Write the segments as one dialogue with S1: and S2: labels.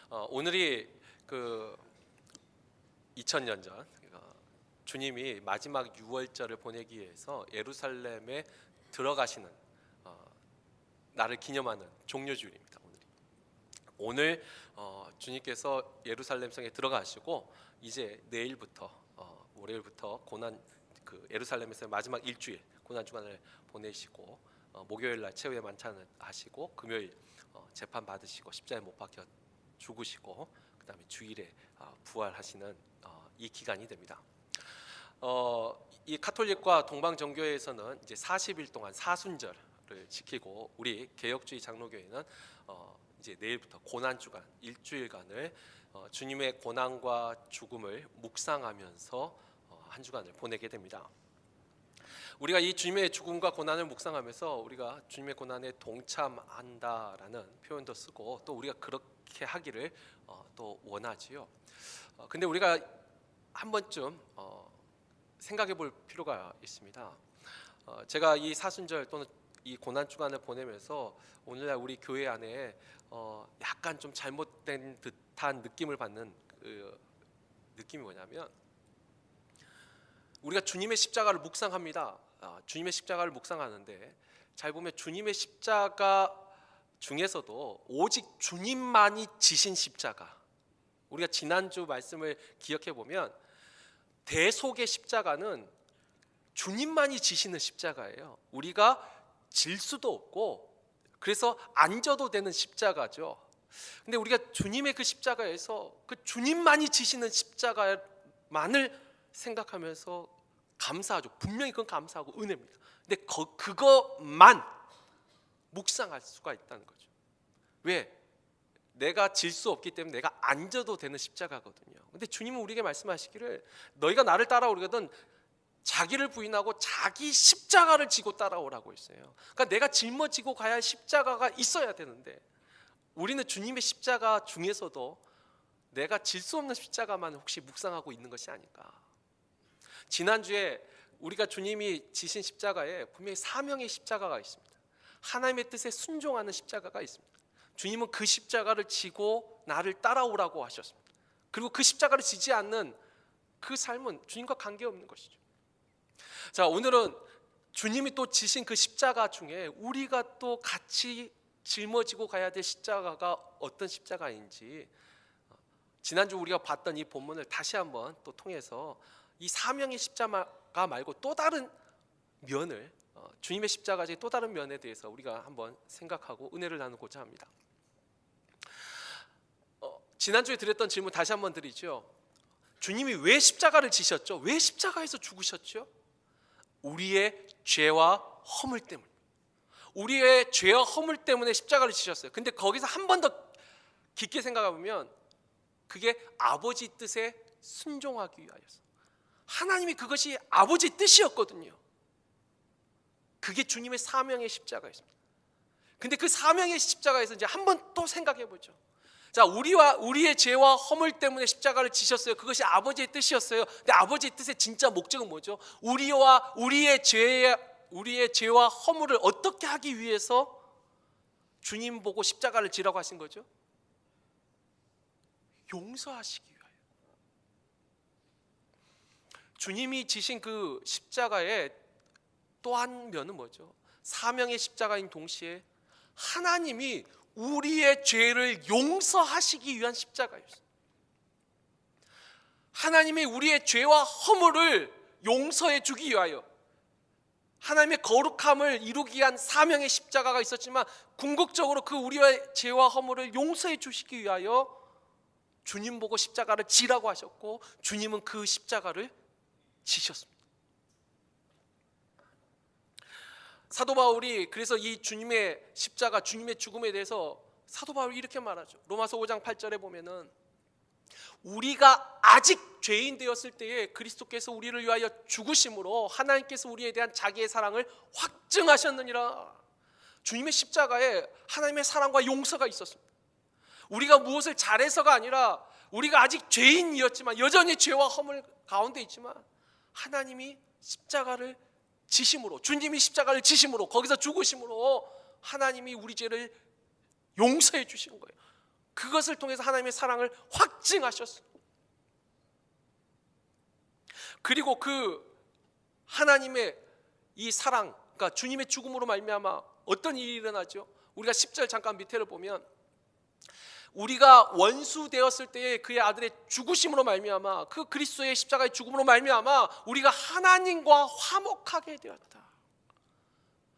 S1: 오늘이 그 2000년 전 주님이 마지막 유월절을 보내기 위해서 예루살렘에 들어가시는 날을 기념하는 종료주일입니다. 오늘 주님께서 예루살렘 성에 들어가시고 이제 내일부터 월요일부터 고난 예루살렘에서 마지막 일주일 고난 주간을 보내시고 목요일 날 최후의 만찬을 하시고 금요일 재판 받으시고 십자가에 못 박혀 죽으시고 그다음에 주일에 부활하시는 이 기간이 됩니다. 이 카톨릭과 동방 정교회에서는 이제 40일 동안 사순절을 지키고 우리 개혁주의 장로교회는 이제 내일부터 고난 주간 일주일간을 주님의 고난과 죽음을 묵상하면서 한 주간을 보내게 됩니다. 우리가 이 주님의 죽음과 고난을 묵상하면서 우리가 주님의 고난에 동참한다라는 표현도 쓰고 또 우리가 그렇게 하기를 또 원하지요. 근데 우리가 한 번쯤 생각해 볼 필요가 있습니다. 제가 이 사순절 또는 이 고난 주간을 보내면서 오늘날 우리 교회 안에 약간 좀 잘못된 듯한 느낌을 받는 그 느낌이 뭐냐면, 우리가 주님의 십자가를 묵상합니다. 주님의 십자가를 묵상하는데 잘 보면 주님의 십자가 중에서도 오직 주님만이 지신 십자가, 우리가 지난주 말씀을 기억해 보면 대속의 십자가는 주님만이 지시는 십자가예요. 우리가 질 수도 없고 그래서 앉아도 되는 십자가죠. 근데 우리가 주님의 그 십자가에서 그 주님만이 지시는 십자가만을 생각하면서 감사하죠. 분명히 그건 감사하고 은혜입니다. 근데 그것만 묵상할 수가 있다는 거죠. 왜? 내가 질 수 없기 때문에 내가 앉아도 되는 십자가거든요. 근데 주님은 우리에게 말씀하시기를 너희가 나를 따라오려거든 자기를 부인하고 자기 십자가를 지고 따라오라고 했어요. 그러니까 내가 짊어지고 가야 할 십자가가 있어야 되는데 우리는 주님의 십자가 중에서도 내가 질 수 없는 십자가만 혹시 묵상하고 있는 것이 아닐까. 지난주에 우리가 주님이 지신 십자가에 분명히 사명의 십자가가 있습니다. 하나님의 뜻에 순종하는 십자가가 있습니다. 주님은 그 십자가를 지고 나를 따라오라고 하셨습니다. 그리고 그 십자가를 지지 않는 그 삶은 주님과 관계없는 것이죠. 자, 오늘은 주님이 또 지신 그 십자가 중에 우리가 또 같이 짊어지고 가야 될 십자가가 어떤 십자가인지 지난주 우리가 봤던 이 본문을 다시 한번 또 통해서 이 사명의 십자가 말고 또 다른 면을 주님의 십자가의 또 다른 면에 대해서 우리가 한번 생각하고 은혜를 나누고자 합니다. 지난주에 드렸던 질문 다시 한번 드리죠. 주님이 왜 십자가를 지셨죠? 왜 십자가에서 죽으셨죠? 우리의 죄와 허물 때문에, 우리의 죄와 허물 때문에 십자가를 지셨어요. 근데 거기서 한 번 더 깊게 생각해 보면 그게 아버지 뜻에 순종하기 위하여서, 하나님이 그것이 아버지 뜻이었거든요. 그게 주님의 사명의 십자가였습니다. 근데 그 사명의 십자가에서 이제 한 번 또 생각해 보죠. 자, 우리의 죄와 허물 때문에 십자가를 지셨어요. 그것이 아버지의 뜻이었어요. 근데 아버지의 뜻의 진짜 목적은 뭐죠? 우리의 죄와 허물을 어떻게 하기 위해서 주님 보고 십자가를 지라고 하신 거죠? 용서하시기 위하여. 주님이 지신 그 십자가의 또 한 면은 뭐죠? 사명의 십자가인 동시에 하나님이 우리의 죄를 용서하시기 위한 십자가였어요. 하나님이 우리의 죄와 허물을 용서해 주기 위하여 하나님의 거룩함을 이루기 위한 사명의 십자가가 있었지만 궁극적으로 그 우리의 죄와 허물을 용서해 주시기 위하여 주님 보고 십자가를 지라고 하셨고 주님은 그 십자가를 지셨습니다. 사도 바울이 그래서 이 주님의 십자가, 주님의 죽음에 대해서 사도 바울이 이렇게 말하죠. 로마서 5장 8절에 보면은 우리가 아직 죄인 되었을 때에 그리스도께서 우리를 위하여 죽으심으로 하나님께서 우리에 대한 자기의 사랑을 확증하셨느니라. 주님의 십자가에 하나님의 사랑과 용서가 있었습니다. 우리가 무엇을 잘해서가 아니라 우리가 아직 죄인이었지만 여전히 죄와 허물 가운데 있지만 하나님이 십자가를 지심으로, 주님이 십자가를 지심으로, 거기서 죽으심으로 하나님이 우리 죄를 용서해 주시는 거예요. 그것을 통해서 하나님의 사랑을 확증하셨어요. 그리고 그 하나님의 이 사랑, 그러니까 주님의 죽음으로 말미암아 어떤 일이 일어나죠? 우리가 10절 잠깐 밑에를 보면 우리가 원수 되었을 때에 그의 아들의 죽으심으로 말미암아 그 그리스도의 십자가의 죽음으로 말미암아 우리가 하나님과 화목하게 되었다.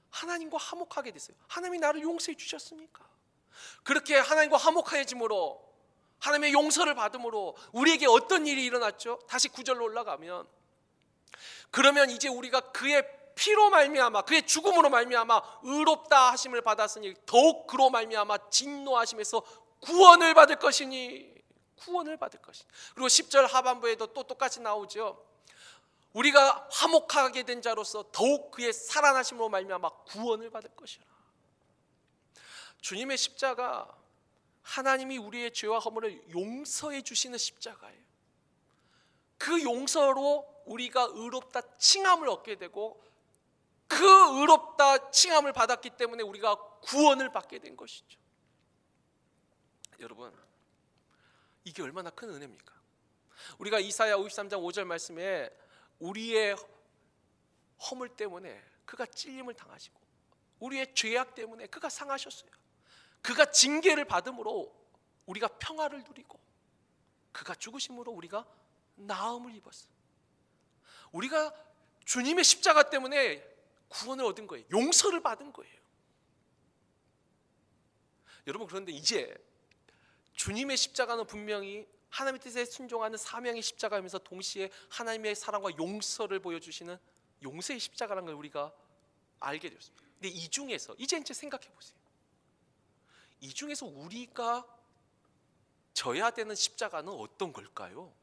S1: 하나님과 화목하게 됐어요. 하나님이 나를 용서해 주셨으니까. 그렇게 하나님과 화목해짐으로 하나님의 용서를 받음으로 우리에게 어떤 일이 일어났죠? 다시 9절로 올라가면 그러면 이제 우리가 그의 피로 말미암아 그의 죽음으로 말미암아 의롭다 하심을 받았으니 더욱 그로 말미암아 진노하심에서 구원을 받을 것이니 구원을 받을 것이니. 그리고 10절 하반부에도 또 똑같이 나오죠. 우리가 화목하게 된 자로서 더욱 그의 살아나심으로 말미암아 구원을 받을 것이라. 주님의 십자가 하나님이 우리의 죄와 허물을 용서해 주시는 십자가예요. 그 용서로 우리가 의롭다 칭함을 얻게 되고 그 의롭다 칭함을 받았기 때문에 우리가 구원을 받게 된 것이죠. 여러분, 이게 얼마나 큰 은혜입니까? 우리가 이사야 53장 5절 말씀에 우리의 허물 때문에 그가 찔림을 당하시고 우리의 죄악 때문에 그가 상하셨어요. 그가 징계를 받음으로 우리가 평화를 누리고 그가 죽으심으로 우리가 나음을 입었어요. 우리가 주님의 십자가 때문에 구원을 얻은 거예요. 용서를 받은 거예요. 여러분, 그런데 이제 주님의 십자가는 분명히 하나님의 뜻에 순종하는 사명의 십자가이면서 동시에 하나님의 사랑과 용서를 보여주시는 용서의 십자가라는 걸 우리가 알게 되었습니다. 근데 이 중에서 이제 생각해 보세요. 이 중에서 우리가 져야 되는 십자가는 어떤 걸까요?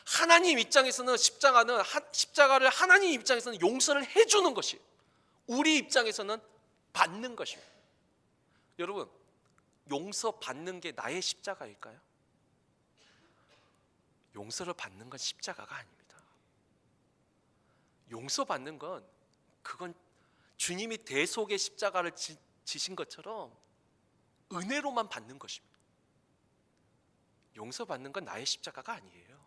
S1: 하나님 입장에서는 십자가를 하나님 입장에서는 용서를 해주는 것이 우리 입장에서는 받는 것입니다. 여러분, 용서받는 게 나의 십자가일까요? 용서를 받는 건 십자가가 아닙니다. 용서받는 건 그건 주님이 대속의 십자가를 지신 것처럼 은혜로만 받는 것입니다. 용서받는 건 나의 십자가가 아니에요.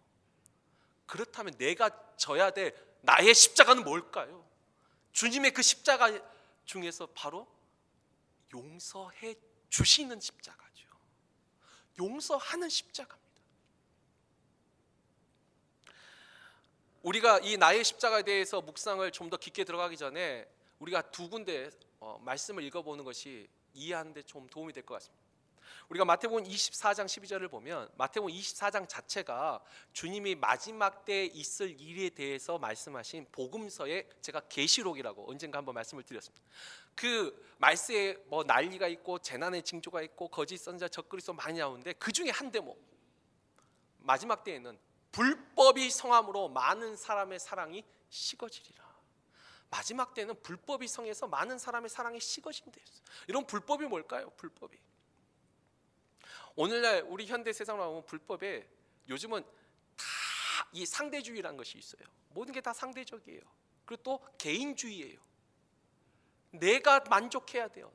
S1: 그렇다면 내가 져야 될 나의 십자가는 뭘까요? 주님의 그 십자가 중에서 바로 용서해 주시는 십자가죠. 용서하는 십자가입니다. 우리가 이 나의 십자가에 대해서 묵상을 좀 더 깊게 들어가기 전에 우리가 두 군데 말씀을 읽어보는 것이 이해하는 데 좀 도움이 될 것 같습니다. 우리가 마태복음 24장 12절을 보면 마태복음 24장 자체가 주님이 마지막 때에 있을 일에 대해서 말씀하신 복음서의 제가 계시록이라고 언젠가 한번 말씀을 드렸습니다. 그 말세에 뭐 난리가 있고 재난의 징조가 있고 거짓 선지자 적그리스도 많이 나오는데 그 중에 한 대목, 마지막 때에는 불법이 성함으로 많은 사람의 사랑이 식어지리라. 마지막 때는 불법이 성해서 많은 사람의 사랑이 식어진대요. 이런 불법이 뭘까요? 불법이 오늘날 우리 현대 세상으로 보면 불법에 요즘은 다 이 상대주의라는 것이 있어요. 모든 게 다 상대적이에요. 그리고 또 개인주의예요. 내가 만족해야 돼요.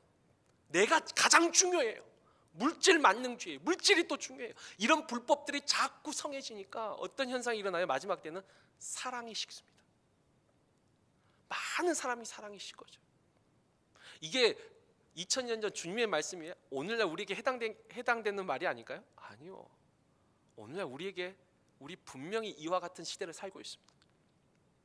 S1: 내가 가장 중요해요. 물질 만능주의, 물질이 또 중요해요. 이런 불법들이 자꾸 성해지니까 어떤 현상이 일어나요? 마지막 때는 사랑이 식습니다. 많은 사람이 사랑이 식어져요. 이게 2000년 전 주님의 말씀이 오늘날 우리에게 해당되는 말이 아닐까요? 아니요. 오늘날 우리 분명히 이와 같은 시대를 살고 있습니다.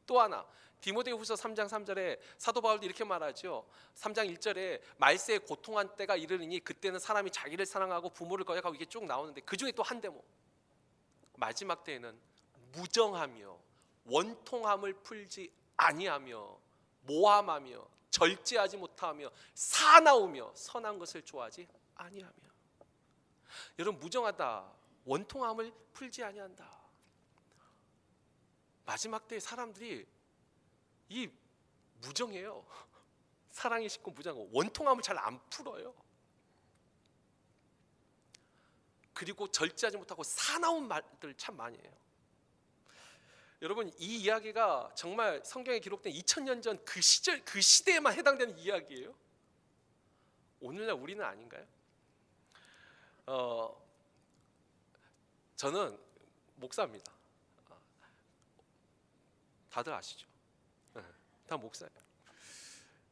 S1: 또 하나, 디모데후서 3장 3절에 사도 바울도 이렇게 말하죠. 3장 1절에 말세에 고통한 때가 이르리니 그때는 사람이 자기를 사랑하고 부모를 거역하고 이게 쭉 나오는데 그 중에 또 한 대목, 마지막 때에는 무정하며 원통함을 풀지 아니하며 모함하며 절제하지 못하며 사나우며 선한 것을 좋아하지 아니하며. 여러분, 무정하다, 원통함을 풀지 아니한다. 마지막 때의 사람들이 이 무정해요. 사랑이 식고 무정하고 원통함을 잘 안 풀어요. 그리고 절제하지 못하고 사나운 말들 참 많이 해요. 여러분, 이 이야기가 정말 성경에 기록된 2000년 전 그 시절 그 시대에만 해당되는 이야기예요. 오늘날 우리는 아닌가요? 어, 저는 목사입니다. 다들 아시죠? 네, 다 목사예요.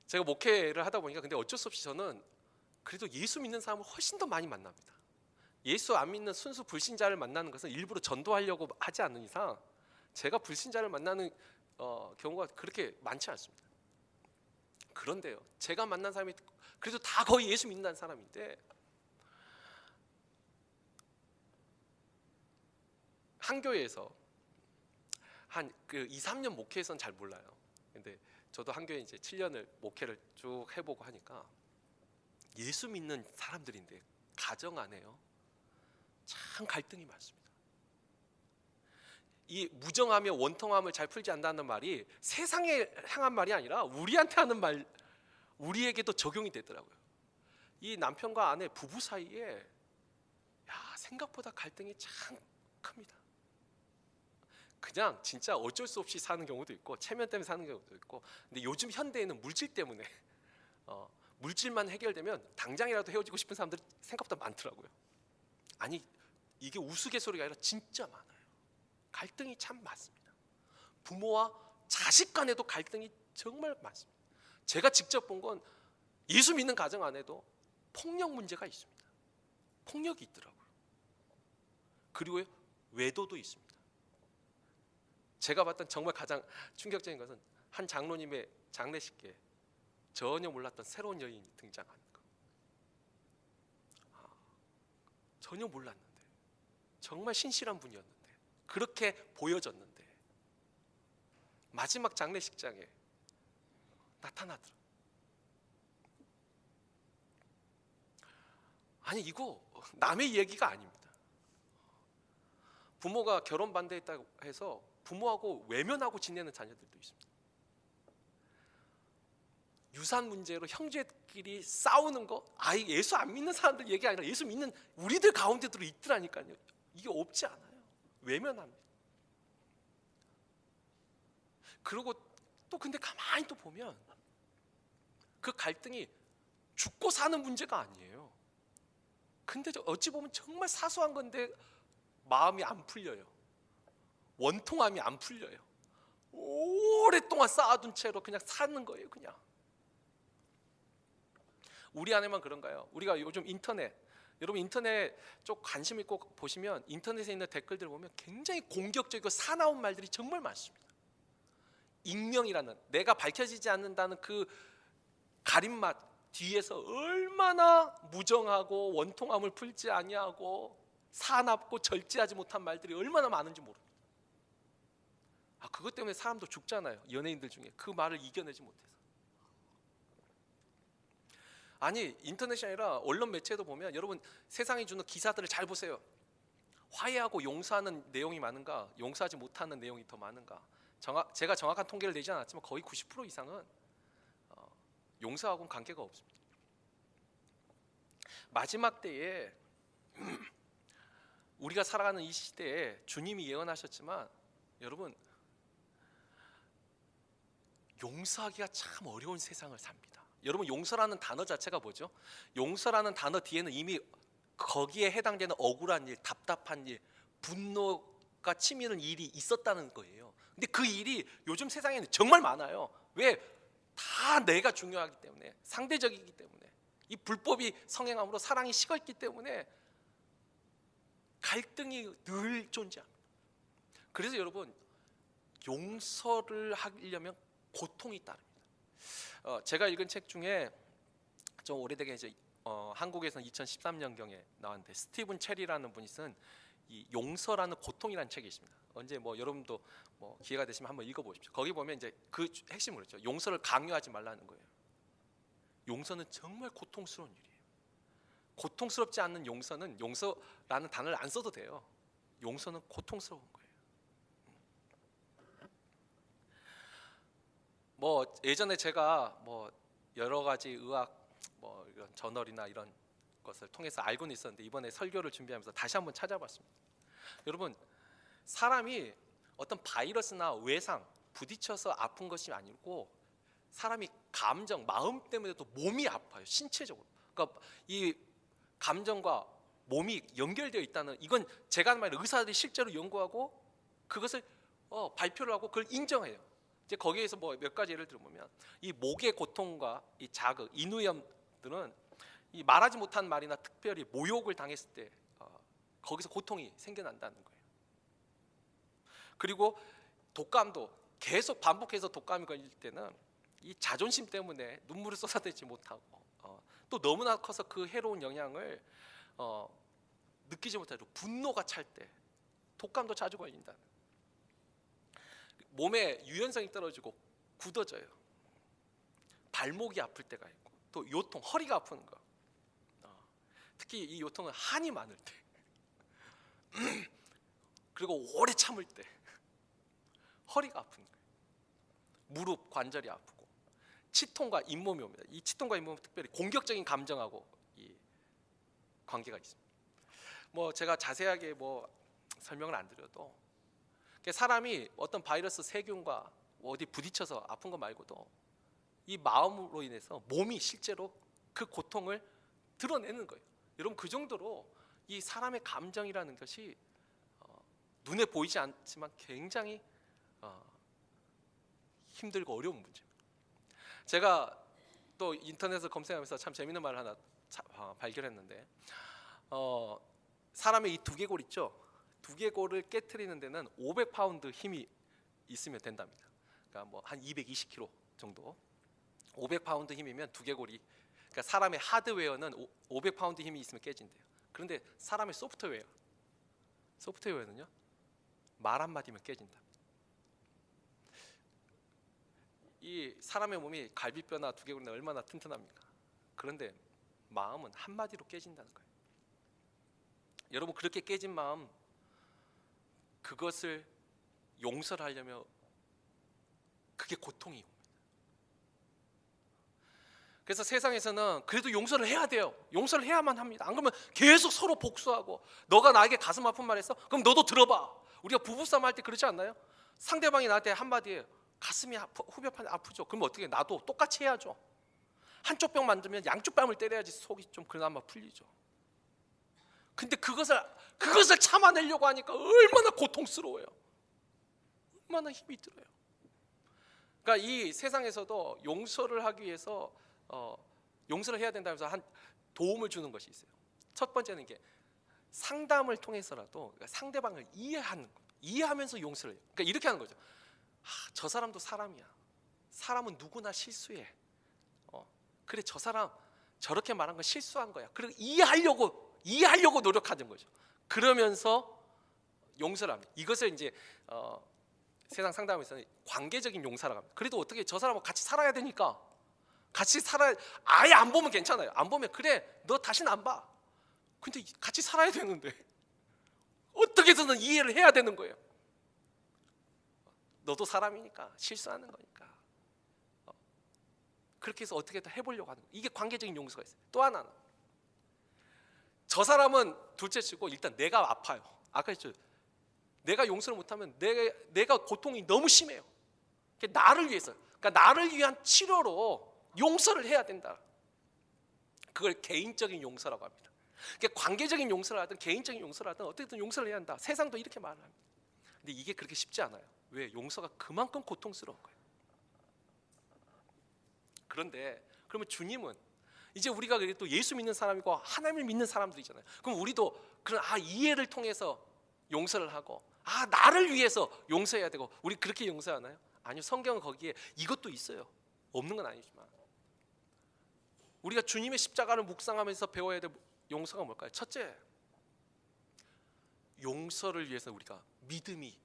S1: 제가 목회를 하다 보니까 근데 어쩔 수 없이 저는 그래도 예수 믿는 사람을 훨씬 더 많이 만납니다. 예수 안 믿는 순수 불신자를 만나는 것은 일부러 전도하려고 하지 않는 이상 제가 불신자를 만나는 경우가 그렇게 많지 않습니다. 그런데요, 제가 만난 사람이 그래도 다 거의 예수 믿는다는 사람인데 한 교회에서 한 2, 3년 목회에서는 잘 몰라요. 근데 저도 한 교회 이제 7년을 목회를 쭉 해보고 하니까 예수 믿는 사람들인데 가정 안에요 참 갈등이 많습니다. 이 무정하며 원통함을 잘 풀지 않는다는 말이 세상에 향한 말이 아니라 우리한테 하는 말, 우리에게도 적용이 되더라고요. 이 남편과 아내 부부 사이에 생각보다 갈등이 참 큽니다. 그냥 진짜 어쩔 수 없이 사는 경우도 있고 체면 때문에 사는 경우도 있고, 근데 요즘 현대에는 물질 때문에 물질만 해결되면 당장이라도 헤어지고 싶은 사람들이 생각보다 많더라고요. 아니 이게 우스갯소리가 아니라 진짜 많아요. 갈등이 참 많습니다. 부모와 자식 간에도 갈등이 정말 많습니다. 제가 직접 본 건 예수 믿는 가정 안에도 폭력 문제가 있습니다. 폭력이 있더라고요. 그리고 외도도 있습니다. 제가 봤던 정말 가장 충격적인 것은 한 장로님의 장례식에 전혀 몰랐던 새로운 여인이 등장하는 것. 전혀 몰랐는데 정말 신실한 분이었는데 그렇게 보여졌는데 마지막 장례식장에 나타나더라. 아니 이거 남의 얘기가 아닙니다. 부모가 결혼 반대했다고 해서 부모하고 외면하고 지내는 자녀들도 있습니다. 유산 문제로 형제끼리 싸우는 거, 예수 안 믿는 사람들 얘기 아니라 예수 믿는 우리들 가운데도 있더라니까요. 이게 없지 않아요. 외면합니다. 그리고 또 근데 가만히 또 보면 그 갈등이 죽고 사는 문제가 아니에요. 근데 어찌 보면 정말 사소한 건데 마음이 안 풀려요. 원통함이 안 풀려요. 오랫동안 쌓아둔 채로 그냥 사는 거예요. 그냥 우리 안에만 그런가요? 우리가 요즘 인터넷, 여러분 인터넷 쪽 관심 있고 보시면 인터넷에 있는 댓글들 보면 굉장히 공격적이고 사나운 말들이 정말 많습니다. 익명이라는, 내가 밝혀지지 않는다는 그 가림막 뒤에서 얼마나 무정하고 원통함을 풀지 아니하고 사납고 절제하지 못한 말들이 얼마나 많은지 모릅니다. 그것 때문에 사람도 죽잖아요. 연예인들 중에 그 말을 이겨내지 못해서. 아니 인터넷이 아니라 언론 매체도 보면 여러분 세상이 주는 기사들을 잘 보세요. 화해하고 용서하는 내용이 많은가, 용서하지 못하는 내용이 더 많은가. 제가 정확한 통계를 내지 않았지만 거의 90% 이상은 용서하고는 관계가 없습니다. 마지막 때에 우리가 살아가는 이 시대에 주님이 예언하셨지만 여러분 용서하기가 참 어려운 세상을 삽니다. 여러분 용서라는 단어 자체가 뭐죠? 용서라는 단어 뒤에는 이미 거기에 해당되는 억울한 일, 답답한 일, 분노가 치미는 일이 있었다는 거예요. 근데 그 일이 요즘 세상에는 정말 많아요. 왜? 다 내가 중요하기 때문에, 상대적이기 때문에, 이 불법이 성행함으로 사랑이 식었기 때문에 갈등이 늘 존재합니다. 그래서 여러분 용서를 하려면 고통이 따릅니다. 제가 읽은 책 중에 좀 오래되게 이제 한국에서는 2013년경에 나왔는데 스티븐 체리라는 분이 쓴 이 용서라는 고통이라는 책이 있습니다. 언제 여러분도 기회가 되시면 한번 읽어보십시오. 거기 보면 이제 그 핵심을 했죠. 용서를 강요하지 말라는 거예요. 용서는 정말 고통스러운 일이에요. 고통스럽지 않는 용서는 용서라는 단어를 안 써도 돼요. 용서는 고통스러운 거예요. 예전에 제가 여러 가지 의학 이런 저널이나 이런 것을 통해서 알고는 있었는데 이번에 설교를 준비하면서 다시 한번 찾아봤습니다. 여러분 사람이 어떤 바이러스나 외상 부딪혀서 아픈 것이 아니고 사람이 감정, 마음 때문에도 몸이 아파요. 신체적으로. 그러니까 이 감정과 몸이 연결되어 있다는, 이건 제가 하는 말이 의사들이 실제로 연구하고 그것을 발표를 하고 그걸 인정해요. 이제 거기에서 뭐 몇 가지 예를 들어보면 이 목의 고통과 이 자극, 인후염들은 이 말하지 못한 말이나 특별히 모욕을 당했을 때 거기서 고통이 생겨난다는 거예요. 그리고 독감도 계속 반복해서 독감이 걸릴 때는 이 자존심 때문에 눈물을 쏟아내지 못하고 또 너무나 커서 그 해로운 영향을 느끼지 못하고 분노가 찰 때 독감도 자주 걸린다. 몸에 유연성이 떨어지고 굳어져요. 발목이 아플 때가 있고 또 요통, 허리가 아픈 거. 특히 이 요통은 한이 많을 때 그리고 오래 참을 때 허리가 아픈 거예요. 무릎 관절이 아프고 치통과 잇몸이 옵니다. 이 치통과 잇몸은 특별히 공격적인 감정하고 이 관계가 있습니다. 뭐 제가 자세하게 뭐 설명을 안 드려도 사람이 어떤 바이러스 세균과 어디 부딪혀서 아픈 거 말고도 이 마음으로 인해서 몸이 실제로 그 고통을 드러내는 거예요. 여러분 그 정도로 이 사람의 감정이라는 것이 눈에 보이지 않지만 굉장히 힘들고 어려운 문제입니다. 제가 또 인터넷을 검색하면서 참 재밌는 말을 하나 발견했는데 사람의 이 두개골 있죠? 두개골을 깨트리는 데는 500파운드 힘이 있으면 된답니다. 그러니까 뭐 한 220kg 정도. 500파운드 힘이면 두개골이, 그러니까 사람의 하드웨어는 500파운드 힘이 있으면 깨진대요. 그런데 사람의 소프트웨어는요 말 한마디면 깨진다. 이 사람의 몸이 갈비뼈나 두개골이나 얼마나 튼튼합니까? 그런데 마음은 한마디로 깨진다는 거예요. 여러분 그렇게 깨진 마음, 그것을 용서를 하려면 그게 고통이 옵니다. 그래서 세상에서는 그래도 용서를 해야 돼요. 용서를 해야만 합니다. 안 그러면 계속 서로 복수하고, 너가 나에게 가슴 아픈 말 했어? 그럼 너도 들어봐. 우리가 부부싸움 할 때 그러지 않나요? 상대방이 나한테 한마디에 가슴이 후벼판이 아프죠. 그럼 어떻게, 나도 똑같이 해야죠. 한쪽 뺨 만들면 양쪽 뺨을 때려야지 속이 좀 그나마 풀리죠. 근데 그것을 참아내려고 하니까 얼마나 고통스러워요. 얼마나 힘이 들어요. 그러니까 이 세상에서도 용서를 하기 위해서 용서를 해야 된다면서 한 도움을 주는 것이 있어요. 첫 번째는 이게 상담을 통해서라도 상대방을 이해하는 거예요. 이해하면서 용서를 해요. 그러니까 이렇게 하는 거죠. 저 사람도 사람이야. 사람은 누구나 실수해. 그래, 저 사람 저렇게 말한 건 실수한 거야. 그리고 이해하려고 노력하는 거죠. 그러면서 용서를 합니다. 이것을 이제 세상 상담에서는 관계적인 용서라고 합니다. 그래도 어떻게, 저 사람하고 같이 살아야 되니까 같이 살아야, 아예 안 보면 괜찮아요. 안 보면 그래, 너 다시는 안 봐. 근데 같이 살아야 되는데 어떻게 해서든 이해를 해야 되는 거예요. 너도 사람이니까, 실수하는 거니까. 그렇게 해서 어떻게든 해보려고 하는 거예요. 이게 관계적인 용서가 있어요. 또 하나는, 저 사람은 둘째치고 일단 내가 아파요. 아까 했죠. 내가 용서를 못하면 내가 고통이 너무 심해요. 나를 위해서, 그러니까 나를 위한 치료로 용서를 해야 된다. 그걸 개인적인 용서라고 합니다. 그러니까 관계적인 용서를 하든 개인적인 용서를 하든 어떻게든 용서를 해야 한다. 세상도 이렇게 말을 합니다. 근데 이게 그렇게 쉽지 않아요. 왜? 용서가 그만큼 고통스러운 거예요. 그런데 그러면 주님은, 이제 우리가 또 예수 믿는 사람이고 하나님을 믿는 사람들이잖아요. 그럼 우리도 그런 이해를 통해서 용서를 하고, 나를 위해서 용서해야 되고, 우리 그렇게 용서하나요? 아니요. 성경은 거기에 이것도 있어요. 없는 건 아니지만 우리가 주님의 십자가를 묵상하면서 배워야 될 용서가 뭘까요? 첫째, 용서를 위해서 우리가 믿음이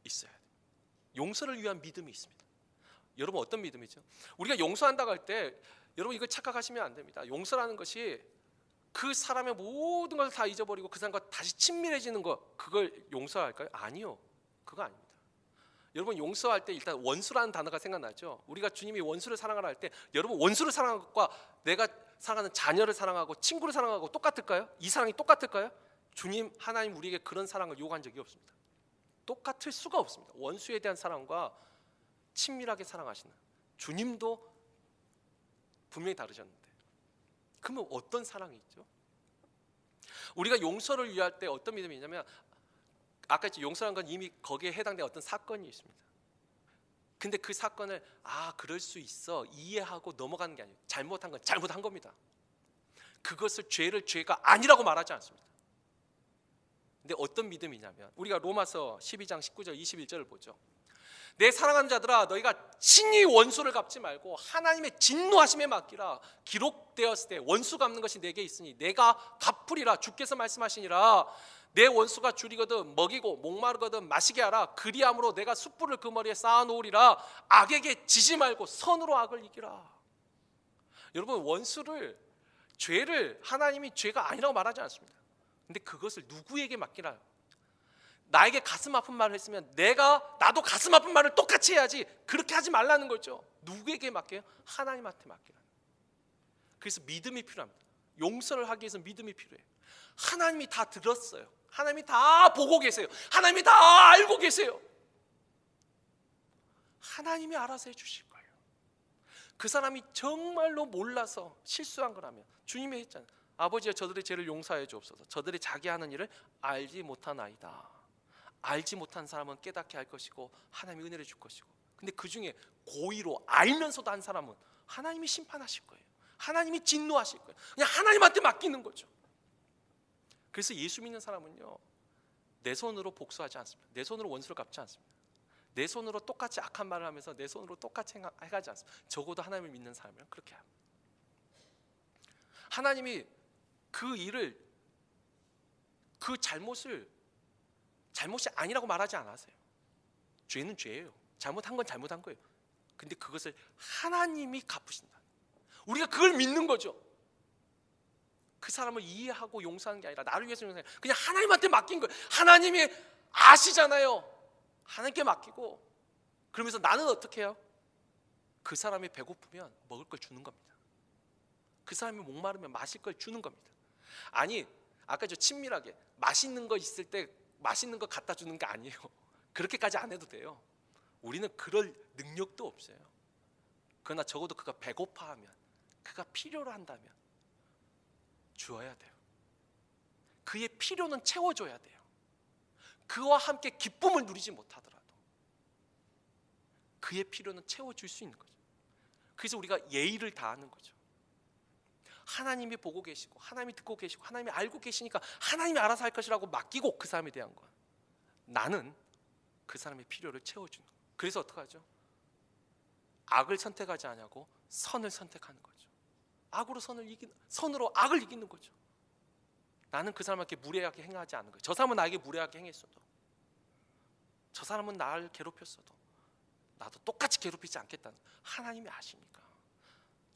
S1: 있어야 돼요. 용서를 위한 믿음이 있습니다. 여러분 어떤 믿음이죠? 우리가 용서한다고 할 때 여러분 이걸 착각하시면 안 됩니다. 용서라는 것이 그 사람의 모든 것을 다 잊어버리고 그 사람과 다시 친밀해지는 것, 그걸 용서할까요? 아니요. 그거 아닙니다. 여러분 용서할 때 일단 원수라는 단어가 생각나죠. 우리가 주님이 원수를 사랑하라 할 때, 여러분 원수를 사랑하는 것과 내가 사랑하는 자녀를 사랑하고 친구를 사랑하고 똑같을까요? 이 사랑이 똑같을까요? 주님 하나님 우리에게 그런 사랑을 요구한 적이 없습니다. 똑같을 수가 없습니다. 원수에 대한 사랑과 친밀하게 사랑하시는 주님도 분명히 다르셨는데, 그러면 어떤 사랑이 있죠? 우리가 용서를 위할 때 어떤 믿음이 있냐면, 아까 용서란 건 이미 거기에 해당된 어떤 사건이 있습니다. 근데 그 사건을 그럴 수 있어 이해하고 넘어가는 게 아니에요. 잘못한 건 잘못한 겁니다. 그것을 죄를 죄가 아니라고 말하지 않습니다. 근데 어떤 믿음이냐면, 우리가 로마서 12장 19절 21절을 보죠. 내 사랑하는 자들아, 너희가 친히 원수를 갚지 말고 하나님의 진노하심에 맡기라. 기록되었을 때 원수 갚는 것이 내게 있으니 내가 갚으리라. 주께서 말씀하시니라. 내 원수가 줄이거든 먹이고 목마르거든 마시게 하라. 그리함으로 내가 숯불을 그 머리에 쌓아놓으리라. 악에게 지지 말고 선으로 악을 이기라. 여러분, 원수를, 죄를 하나님이 죄가 아니라고 말하지 않습니다. 근데 그것을 누구에게 맡기나요? 나에게 가슴 아픈 말을 했으면 나도 가슴 아픈 말을 똑같이 해야지. 그렇게 하지 말라는 거죠. 누구에게 맡겨요? 하나님한테 맡기라는. 그래서 믿음이 필요합니다. 용서를 하기 위해서 믿음이 필요해요. 하나님이 다 들었어요. 하나님이 다 보고 계세요. 하나님이 다 알고 계세요. 하나님이 알아서 해주실 거예요. 그 사람이 정말로 몰라서 실수한 거라면, 주님이 했잖아요. 아버지여, 저들의 죄를 용서하여 주옵소서. 저들이 자기 하는 일을 알지 못하나이다. 알지 못한 사람은 깨닫게 할 것이고 하나님이 은혜를 줄 것이고. 근데 그 중에 고의로 알면서도 한 사람은 하나님이 심판하실 거예요. 하나님이 진노하실 거예요. 그냥 하나님한테 맡기는 거죠. 그래서 예수 믿는 사람은요, 내 손으로 복수하지 않습니다. 내 손으로 원수를 갚지 않습니다. 내 손으로 똑같이 악한 말을 하면서 내 손으로 똑같이 해가지 않습니다. 적어도 하나님을 믿는 사람은 그렇게 합니다. 하나님이 그 일을, 그 잘못이 아니라고 말하지 않았어요. 죄는 죄예요. 잘못한 건 잘못한 거예요. 근데 그것을 하나님이 갚으신다. 우리가 그걸 믿는 거죠. 그 사람을 이해하고 용서하는 게 아니라 나를 위해서 용서하는 게, 그냥 하나님한테 맡긴 거예요. 하나님이 아시잖아요. 하나님께 맡기고, 그러면서 나는 어떻게 해요? 그 사람이 배고프면 먹을 걸 주는 겁니다. 그 사람이 목마르면 마실 걸 주는 겁니다. 아니, 아까 친밀하게 맛있는 거 있을 때 맛있는 거 갖다 주는 게 아니에요. 그렇게까지 안 해도 돼요. 우리는 그럴 능력도 없어요. 그러나 적어도 그가 배고파하면, 그가 필요로 한다면 주어야 돼요. 그의 필요는 채워줘야 돼요. 그와 함께 기쁨을 누리지 못하더라도 그의 필요는 채워줄 수 있는 거죠. 그래서 우리가 예의를 다하는 거죠. 하나님이 보고 계시고 하나님이 듣고 계시고 하나님이 알고 계시니까 하나님이 알아서 할 것이라고 맡기고, 그 사람에 대한 건 나는 그 사람의 필요를 채워주는 거예요. 그래서 어떡하죠? 악을 선택하지 않냐고 선을 선택하는 거죠. 선으로 악을 이기는 거죠. 나는 그 사람에게 무례하게 행하지 않는 거예요. 저 사람은 나에게 무례하게 행했어도, 저 사람은 나를 괴롭혔어도 나도 똑같이 괴롭히지 않겠다는, 하나님이 아시니까.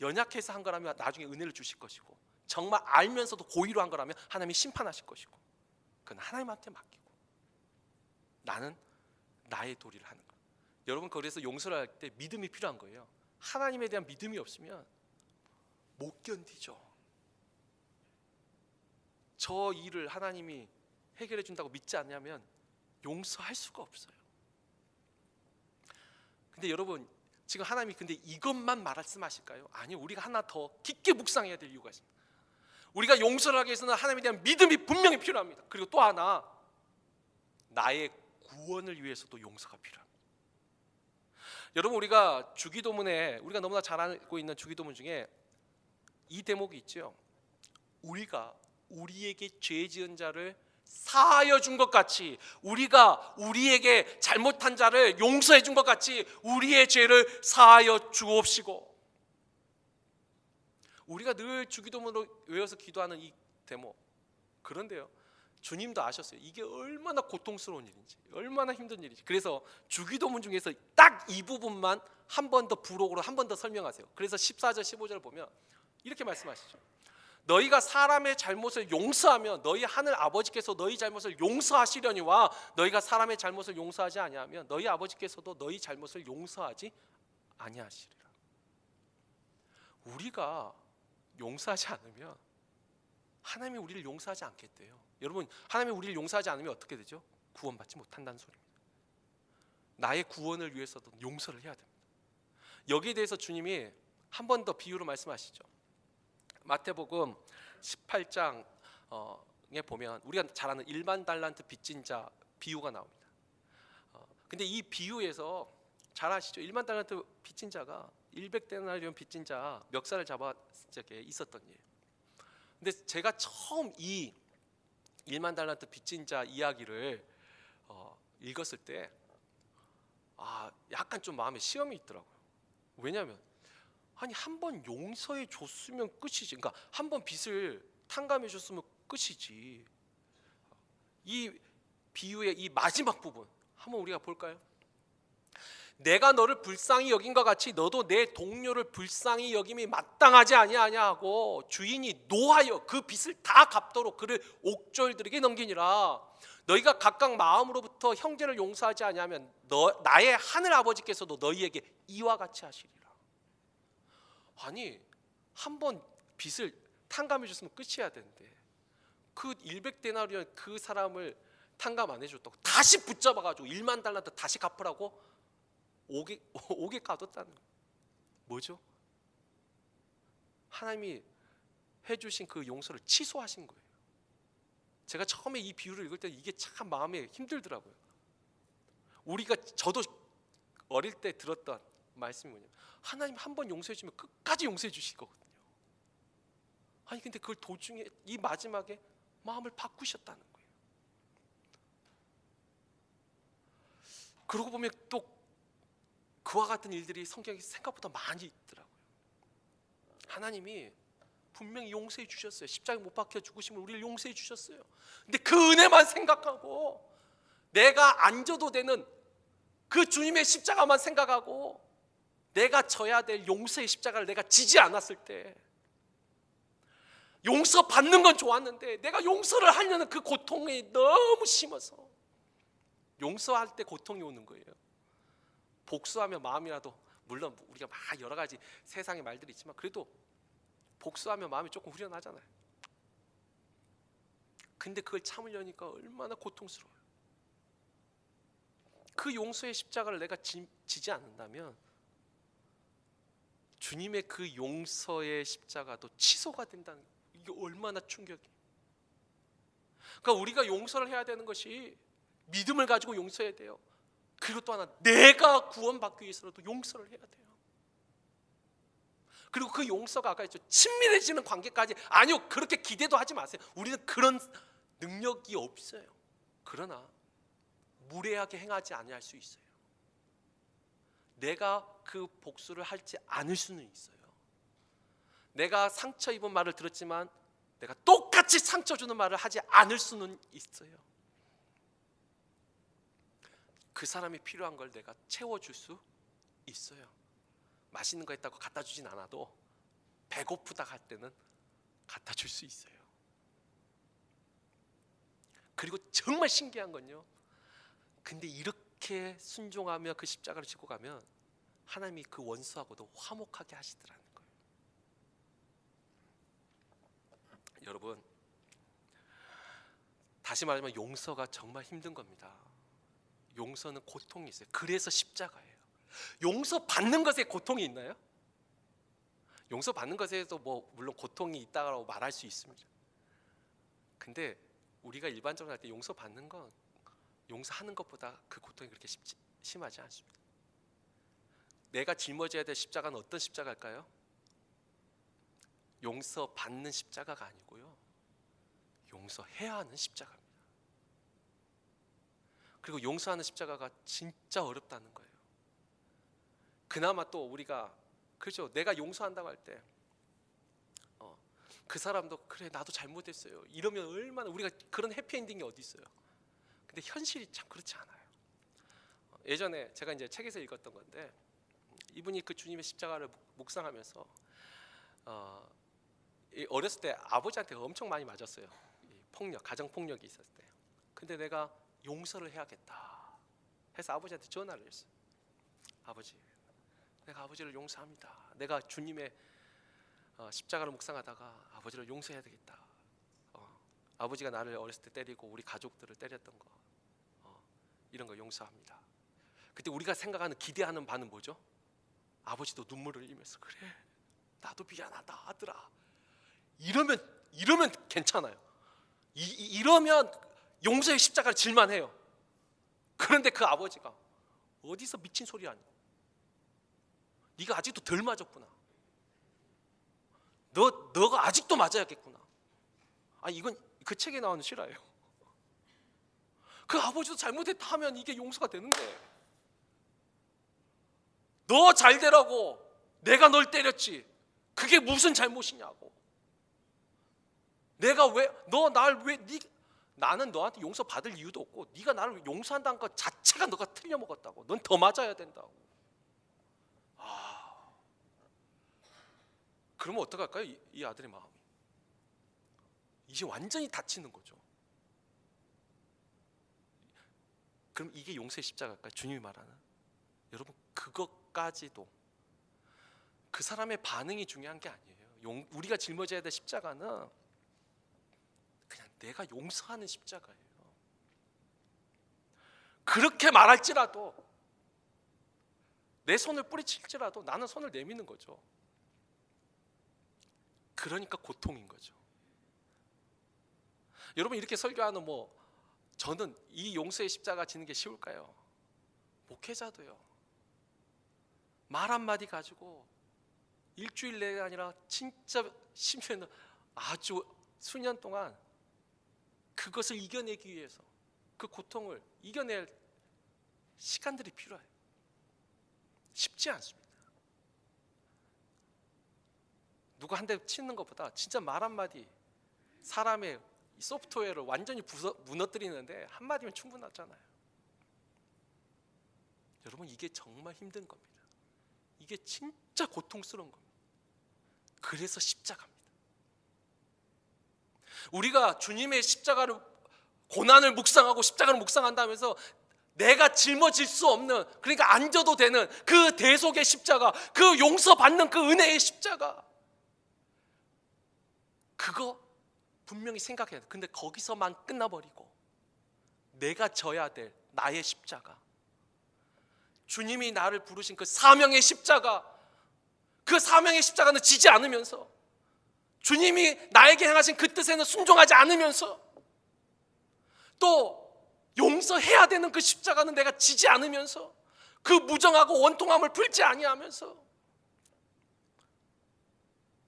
S1: 연약해서 한 거라면 나중에 은혜를 주실 것이고, 정말 알면서도 고의로 한 거라면 하나님이 심판하실 것이고, 그건 하나님한테 맡기고 나는 나의 도리를 하는 거예요. 여러분, 그래서 용서를 할 때 믿음이 필요한 거예요. 하나님에 대한 믿음이 없으면 못 견디죠. 저 일을 하나님이 해결해 준다고 믿지 않냐면 용서할 수가 없어요. 근데 여러분, 지금 하나님이 근데 이것만 말씀하실까요? 아니요. 우리가 하나 더 깊게 묵상해야 될 이유가 있습니다. 우리가 용서를 하기 위해서는 하나님에 대한 믿음이 분명히 필요합니다. 그리고 또 하나, 나의 구원을 위해서도 용서가 필요합니다. 여러분, 우리가 주기도문에, 우리가 너무나 잘 알고 있는 주기도문 중에 이 대목이 있죠. 우리가 우리에게 죄 지은 자를 사하여 준 것 같이, 우리가 우리에게 잘못한 자를 용서해 준 것 같이 우리의 죄를 사하여 주옵시고. 우리가 늘 주기도문으로 외워서 기도하는 이 대목, 그런데요, 주님도 아셨어요. 이게 얼마나 고통스러운 일인지, 얼마나 힘든 일인지. 그래서 주기도문 중에서 딱 이 부분만 한 번 더 부록으로 한 번 더 설명하세요. 그래서 14절 15절 보면 이렇게 말씀하시죠. 너희가 사람의 잘못을 용서하면 너희 하늘 아버지께서 너희 잘못을 용서하시려니와, 너희가 사람의 잘못을 용서하지 아니하면 너희 아버지께서도 너희 잘못을 용서하지 아니하시리라. 우리가 용서하지 않으면 하나님이 우리를 용서하지 않겠대요. 여러분, 하나님이 우리를 용서하지 않으면 어떻게 되죠? 구원받지 못한다는 소리입니다. 나의 구원을 위해서도 용서를 해야 됩니다. 여기에 대해서 주님이 한 번 더 비유로 말씀하시죠. 마태복음 18장 보면 우리가 잘 아는 1만 달란트 빚진 자 비유가 나옵니다. 근데 이 비유에서 잘 아시죠? 1만 달란트 빚진 자가 100데나리온 빚진 자 멱살을 잡아 있었던 일. 근데 제가 처음 이 1만 달란트 빚진 자 이야기를 읽었을 때 약간 좀 마음에 시험이 있더라고요. 왜냐하면 아니 한 번 용서해 줬으면 끝이지. 그러니까 한 번 빚을 탕감해 줬으면 끝이지. 이 비유의 이 마지막 부분 한번 우리가 볼까요? 내가 너를 불쌍히 여긴과 같이 너도 내 동료를 불쌍히 여김이 마땅하지 아니하냐 하고 주인이 노하여 그 빚을 다 갚도록 그를 옥졸들에게 넘기니라. 너희가 각각 마음으로부터 형제를 용서하지 아니하면 나의 하늘 아버지께서도 너희에게 이와 같이 하시리라. 아니 한 번 빚을 탕감해 줬으면 끝이어야 되는데 그 100데나리온 그 사람을 탕감 안 해줬다고 다시 붙잡아가지고 1만 달란트 다시 갚으라고 옥에 가뒀다는 거예요. 뭐죠? 하나님이 해주신 그 용서를 취소하신 거예요. 제가 처음에 이 비유를 읽을 때 이게 참 마음에 힘들더라고요. 저도 어릴 때 들었던 말씀이 뭐냐면 하나님 한 번 용서해 주면 끝까지 용서해 주실 거거든요. 아니 근데 그걸 도중에 이 마지막에 마음을 바꾸셨다는 거예요. 그러고 보면 또 그와 같은 일들이 성경에 생각보다 많이 있더라고요. 하나님이 분명히 용서해 주셨어요. 십자가에 못 박혀 죽으시면 우리를 용서해 주셨어요. 근데 그 은혜만 생각하고 내가 안 져도 되는 그 주님의 십자가만 생각하고 내가 져야 될 용서의 십자가를 내가 지지 않았을 때 용서 받는 건 좋았는데 내가 용서를 하려는 그 고통이 너무 심해서 용서할 때 고통이 오는 거예요. 복수하면 마음이라도 물론 우리가 막 여러 가지 세상의 말들이 있지만 그래도 복수하면 마음이 조금 후련하잖아요. 근데 그걸 참으려니까 얼마나 고통스러워요. 그 용서의 십자가를 내가 지지 않는다면 주님의 그 용서의 십자가도 취소가 된다는 거예요. 이게 얼마나 충격이에요. 그러니까 우리가 용서를 해야 되는 것이 믿음을 가지고 용서해야 돼요. 그리고 또 하나 내가 구원받기 위해서라도 용서를 해야 돼요. 그리고 그 용서가 아까 했죠. 친밀해지는 관계까지 아니요 그렇게 기대도 하지 마세요. 우리는 그런 능력이 없어요. 그러나 무례하게 행하지 아니할 수 있어요. 내가 그 복수를 하지 않을 수는 있어요. 내가 상처 입은 말을 들었지만 내가 똑같이 상처 주는 말을 하지 않을 수는 있어요. 그 사람이 필요한 걸 내가 채워줄 수 있어요. 맛있는 거 있다고 갖다 주진 않아도 배고프다 할 때는 갖다 줄 수 있어요. 그리고 정말 신기한 건요. 근데 이렇게 순종하며 그 십자가를 지고 가면 하나님이 그 원수하고도 화목하게 하시더라는 거예요. 여러분, 다시 말하면 용서가 정말 힘든 겁니다. 용서는 고통이 있어요. 그래서 십자가예요. 용서 받는 것에 고통이 있나요? 용서 받는 것에도 물론 고통이 있다고 말할 수 있습니다. 근데 우리가 일반적으로 할 때 용서 받는 건 용서하는 것보다 그 고통이 그렇게 심하지 않습니다. 내가 짊어져야 될 십자가는 어떤 십자가일까요? 용서 받는 십자가가 아니고요. 용서해야 하는 십자가입니다. 그리고 용서하는 십자가가 진짜 어렵다는 거예요. 그나마 또 우리가 그렇죠. 내가 용서한다고 할 때 그 사람도 그래 나도 잘못했어요. 이러면 얼마나 우리가 그런 해피엔딩이 어디 있어요. 근데 현실이 참 그렇지 않아요. 예전에 제가 이제 책에서 읽었던 건데 이분이 그 주님의 십자가를 묵상하면서 어렸을 때 아버지한테 엄청 많이 맞았어요. 폭력, 가정 폭력이 있었을 때. 근데 내가 용서를 해야겠다 해서 아버지한테 전화를 했어요. 아버지, 내가 아버지를 용서합니다. 내가 주님의 십자가를 묵상하다가 아버지를 용서해야 되겠다. 아버지가 나를 어렸을 때 때리고 우리 가족들을 때렸던 거 이런 거 용서합니다. 그때 우리가 생각하는 기대하는 바는 뭐죠? 아버지도 눈물을 흘리면서 그래 나도 미안하다 아들아 이러면 괜찮아요. 이러면 용서의 십자가를 질만 해요. 그런데 그 아버지가 어디서 미친 소리 하니? 네가 아직도 덜 맞았구나. 너가 아직도 맞아야겠구나. 이건 그 책에 나오는 실화예요. 그 아버지도 잘못했다 하면 이게 용서가 되는데, 너 잘 되라고 내가 널 때렸지, 그게 무슨 잘못이냐고. 내가 나는 너한테 용서 받을 이유도 없고, 네가 나를 용서한다는 것 자체가 너가 틀려먹었다고. 넌 더 맞아야 된다고. 그러면 어떡할까요? 이 아들의 마음이 이제 완전히 닫히는 거죠. 그럼 이게 용서의 십자가일까요? 주님이 말하는, 여러분, 그것까지도 그 사람의 반응이 중요한 게 아니에요. 우리가 짊어져야 될 십자가는 그냥 내가 용서하는 십자가예요. 그렇게 말할지라도, 내 손을 뿌리칠지라도 나는 손을 내미는 거죠. 그러니까 고통인 거죠. 여러분, 이렇게 설교하는 저는 이 용서의 십자가 지는 게 쉬울까요? 목회자도요. 말 한마디 가지고 일주일 내가 아니라 진짜 심지어는 아주 수년 동안 그것을 이겨내기 위해서, 그 고통을 이겨낼 시간들이 필요해요. 쉽지 않습니다. 누구 한 대 치는 것보다 진짜 말 한마디, 사람의 소프트웨어를 완전히 무너뜨리는데 한마디면 충분하잖아요. 여러분, 이게 정말 힘든 겁니다. 이게 진짜 고통스러운 겁니다. 그래서 십자가입니다. 우리가 주님의 십자가를, 고난을 묵상하고 십자가를 묵상한다면서 내가 짊어질 수 없는, 그러니까 안 져도 되는 그 대속의 십자가, 그 용서받는 그 은혜의 십자가, 그거 분명히 생각해야 돼. 근데 거기서만 끝나버리고 내가 져야 될 나의 십자가, 주님이 나를 부르신 그 사명의 십자가, 그 사명의 십자가는 지지 않으면서, 주님이 나에게 행하신 그 뜻에는 순종하지 않으면서, 또 용서해야 되는 그 십자가는 내가 지지 않으면서, 그 무정하고 원통함을 풀지 아니하면서,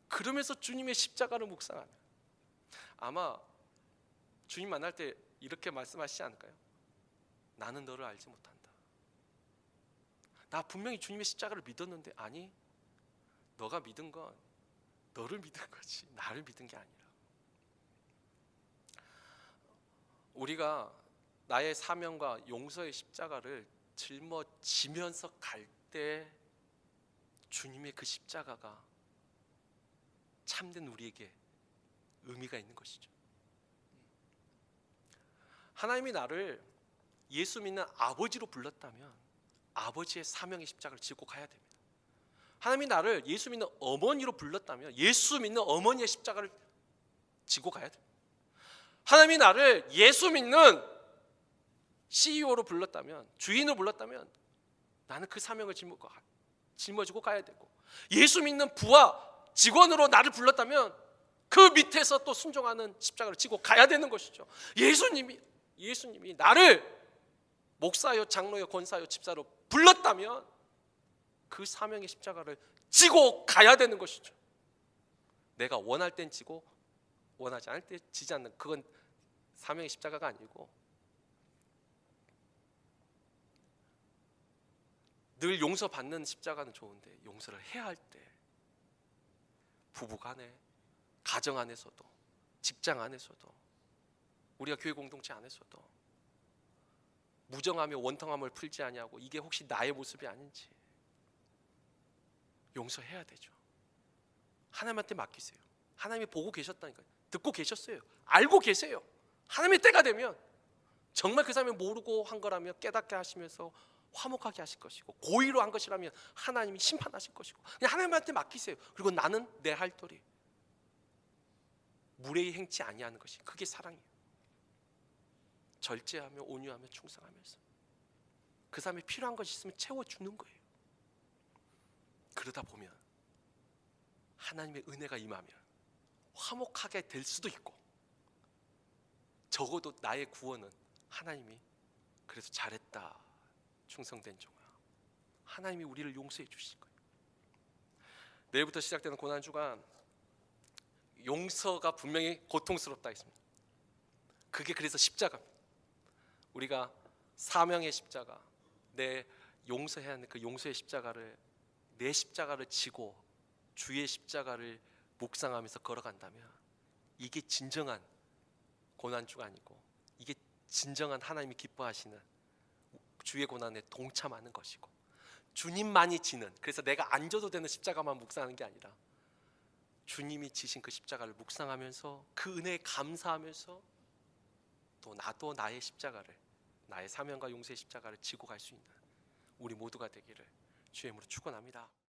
S1: 그러면서 주님의 십자가를 묵상하면 아마 주님 만날 때 이렇게 말씀하시지 않을까요? 나는 너를 알지 못한다. 나 분명히 주님의 십자가를 믿었는데, 아니, 너가 믿은 건 너를 믿은 거지 나를 믿은 게 아니라. 우리가 나의 사명과 용서의 십자가를 짊어지면서 갈 때 주님의 그 십자가가 참된 우리에게 의미가 있는 것이죠. 하나님이 나를 예수 믿는 아버지로 불렀다면 아버지의 사명의 십자가를 지고 가야 됩니다. 하나님이 나를 예수 믿는 어머니로 불렀다면 예수 믿는 어머니의 십자가를 지고 가야 됩니다. 하나님이 나를 예수 믿는 CEO로 불렀다면, 주인으로 불렀다면 나는 그 사명을 짊어지고 가야 되고, 예수 믿는 부하, 직원으로 나를 불렀다면 그 밑에서 또 순종하는 십자가를 지고 가야 되는 것이죠. 예수님이 나를 목사요, 장로요, 권사요, 집사로 불렀다면 그 사명의 십자가를 지고 가야 되는 것이죠. 내가 원할 땐 지고 원하지 않을 때 지지 않는, 그건 사명의 십자가가 아니고, 늘 용서받는 십자가는 좋은데 용서를 해야 할 때, 부부간에, 가정 안에서도, 직장 안에서도, 우리가 교회 공동체 안에서도 무정하며 원통함을 풀지 아니하고 이게 혹시 나의 모습이 아닌지 용서해야 되죠. 하나님한테 맡기세요. 하나님이 보고 계셨다니까요. 듣고 계셨어요. 알고 계세요. 하나님의 때가 되면 정말 그 사람이 모르고 한 거라면 깨닫게 하시면서 화목하게 하실 것이고, 고의로 한 것이라면 하나님이 심판하실 것이고, 그냥 하나님한테 맡기세요. 그리고 나는 내 할 도리 무례히 행치 아니하는 것이, 그게 사랑이에요. 절제하며 온유하며 충성하면서 그 사람이 필요한 것이 있으면 채워주는 거예요. 그러다 보면 하나님의 은혜가 임하면 화목하게 될 수도 있고, 적어도 나의 구원은 하나님이 그래서 잘했다, 충성된 종아, 하나님이 우리를 용서해 주실 거예요. 내일부터 시작되는 고난주간 용서가 분명히 고통스럽다 했습니다. 그게 그래서 십자가입니다. 우리가 사명의 십자가, 내 용서해야 하는 그 용서의 십자가를, 내 십자가를 지고 주의 십자가를 묵상하면서 걸어간다면 이게 진정한 고난주가 아니고, 이게 진정한 하나님이 기뻐하시는 주의 고난에 동참하는 것이고, 주님만이 지는, 그래서 내가 안 져도 되는 십자가만 묵상하는 게 아니라 주님이 지신 그 십자가를 묵상하면서 그 은혜에 감사하면서 또 나도 나의 십자가를, 나의 사명과 용서의 십자가를 지고 갈 수 있는 우리 모두가 되기를 주의 이름으로 축원합니다.